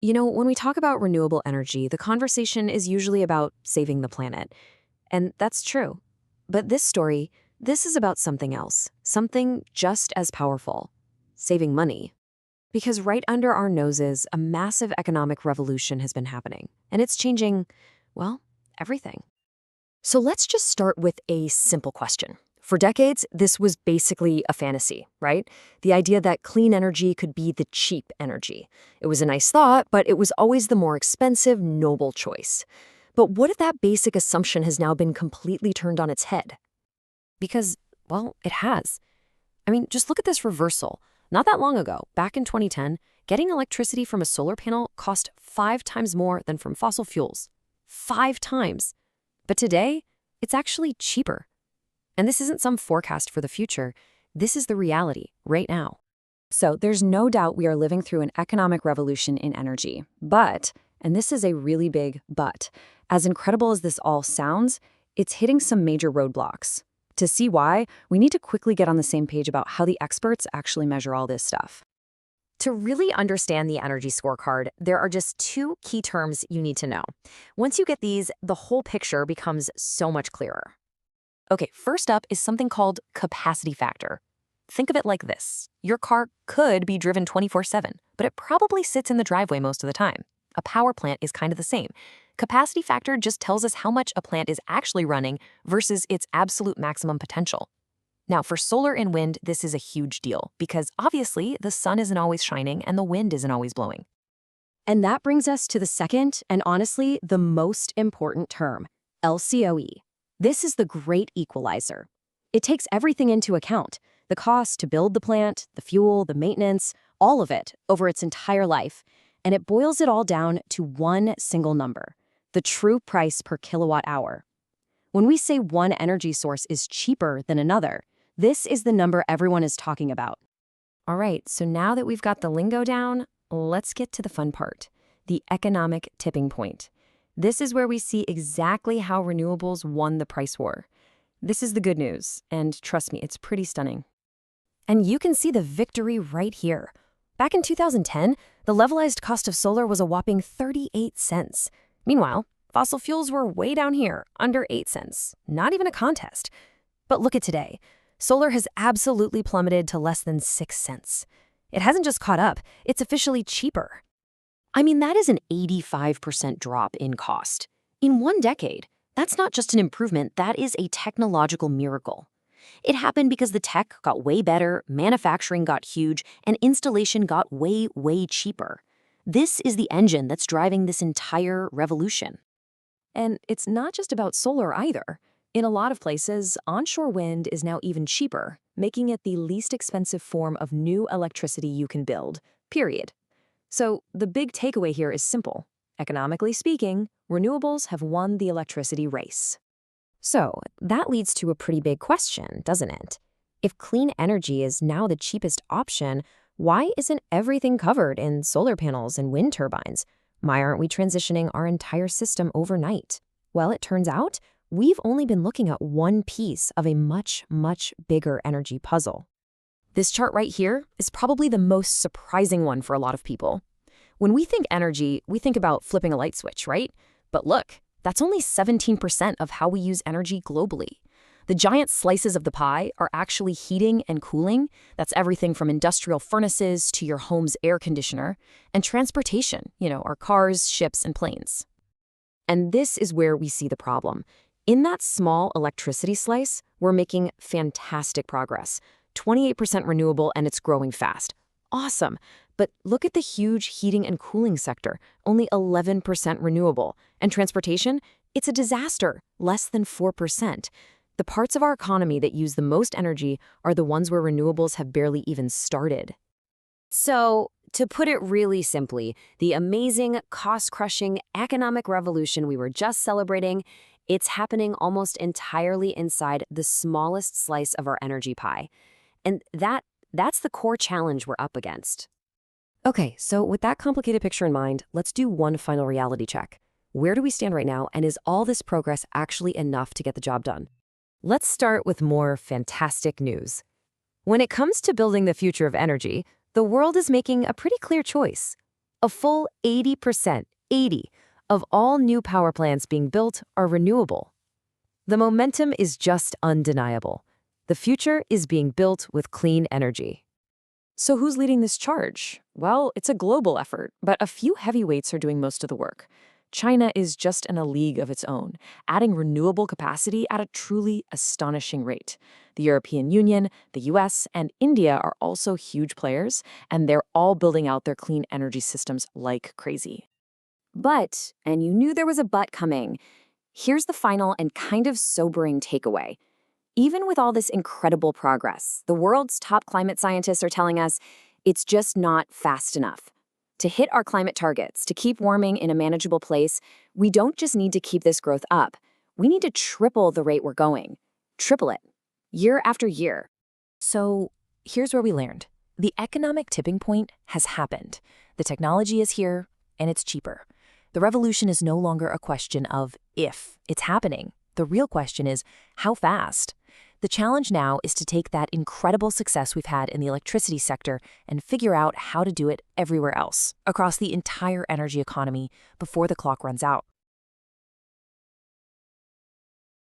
When we talk about renewable energy, the conversation is usually about saving the planet. And that's true. But this is about something else, something just as powerful: saving money. Because right under our noses, a massive economic revolution has been happening. And it's changing, well, everything. So let's just start with a simple question. For decades, this was basically a fantasy, right? The idea that clean energy could be the cheap energy. It was a nice thought, but it was always the more expensive, noble choice. But what if that basic assumption has now been completely turned on its head? Because, well, it has. I mean, just look at this reversal. Not that long ago, back in 2010, getting electricity from a solar panel cost 5 times more than from fossil fuels. 5 times. But today, it's actually cheaper. And this isn't some forecast for the future. This is the reality right now. So there's no doubt we are living through an economic revolution in energy. But, and this is a really big but, as incredible as this all sounds, it's hitting some major roadblocks. To see why, we need to quickly get on the same page about how the experts actually measure all this stuff. To really understand the energy scorecard, there are just 2 key terms you need to know. Once you get these, the whole picture becomes so much clearer. Okay, first up is something called capacity factor. Think of it like this. Your car could be driven 24/7, but it probably sits in the driveway most of the time. A power plant is kind of the same. Capacity factor just tells us how much a plant is actually running versus its absolute maximum potential. Now, for solar and wind, this is a huge deal because obviously the sun isn't always shining and the wind isn't always blowing. And that brings us to the second and honestly the most important term, LCOE. This is the great equalizer. It takes everything into account: the cost to build the plant, the fuel, the maintenance, all of it over its entire life. And it boils it all down to one single number: the true price per kilowatt hour. When we say one energy source is cheaper than another, this is the number everyone is talking about. All right, so now that we've got the lingo down, let's get to the fun part: the economic tipping point. This is where we see exactly how renewables won the price war. This is the good news, and trust me, it's pretty stunning. And you can see the victory right here. Back in 2010, the levelized cost of solar was a whopping 38 cents. Meanwhile, fossil fuels were way down here, under 8 cents. Not even a contest. But look at today. Solar has absolutely plummeted to less than 6 cents. It hasn't just caught up, it's officially cheaper. I mean, that is an 85% drop in cost. In 1 decade, that's not just an improvement, that is a technological miracle. It happened because the tech got way better, manufacturing got huge, and installation got way, way cheaper. This is the engine that's driving this entire revolution. And it's not just about solar either. In a lot of places, onshore wind is now even cheaper, making it the least expensive form of new electricity you can build, period. So the big takeaway here is simple. Economically speaking, renewables have won the electricity race. So that leads to a pretty big question, doesn't it? If clean energy is now the cheapest option, why isn't everything covered in solar panels and wind turbines? Why aren't we transitioning our entire system overnight? Well, it turns out we've only been looking at one piece of a much, much bigger energy puzzle. This chart right here is probably the most surprising one for a lot of people. When we think energy, we think about flipping a light switch, right? But look, that's only 17% of how we use energy globally. The giant slices of the pie are actually heating and cooling. That's everything from industrial furnaces to your home's air conditioner, and transportation, our cars, ships, and planes. And this is where we see the problem. In that small electricity slice, we're making fantastic progress. 28% renewable, and it's growing fast. Awesome. But look at the huge heating and cooling sector, only 11% renewable. And transportation, it's a disaster, less than 4%. The parts of our economy that use the most energy are the ones where renewables have barely even started. So, to put it really simply, the amazing, cost-crushing economic revolution we were just celebrating, it's happening almost entirely inside the smallest slice of our energy pie. And that's the core challenge we're up against. Okay, so with that complicated picture in mind, let's do one final reality check. Where do we stand right now, and is all this progress actually enough to get the job done? Let's start with more fantastic news. When it comes to building the future of energy, the world is making a pretty clear choice. A full 80%, 80, of all new power plants being built are renewable. The momentum is just undeniable. The future is being built with clean energy. So who's leading this charge? Well, it's a global effort, but a few heavyweights are doing most of the work. China is just in a league of its own, adding renewable capacity at a truly astonishing rate. The European Union, the US, and India are also huge players, and they're all building out their clean energy systems like crazy. But, and you knew there was a but coming, here's the final and kind of sobering takeaway. Even with all this incredible progress, the world's top climate scientists are telling us it's just not fast enough. To hit our climate targets, to keep warming in a manageable place, we don't just need to keep this growth up. We need to triple the rate we're going. Triple it, year after year. So here's where we learned. The economic tipping point has happened. The technology is here, and it's cheaper. The revolution is no longer a question of if it's happening. The real question is, how fast? The challenge now is to take that incredible success we've had in the electricity sector and figure out how to do it everywhere else, across the entire energy economy, before the clock runs out.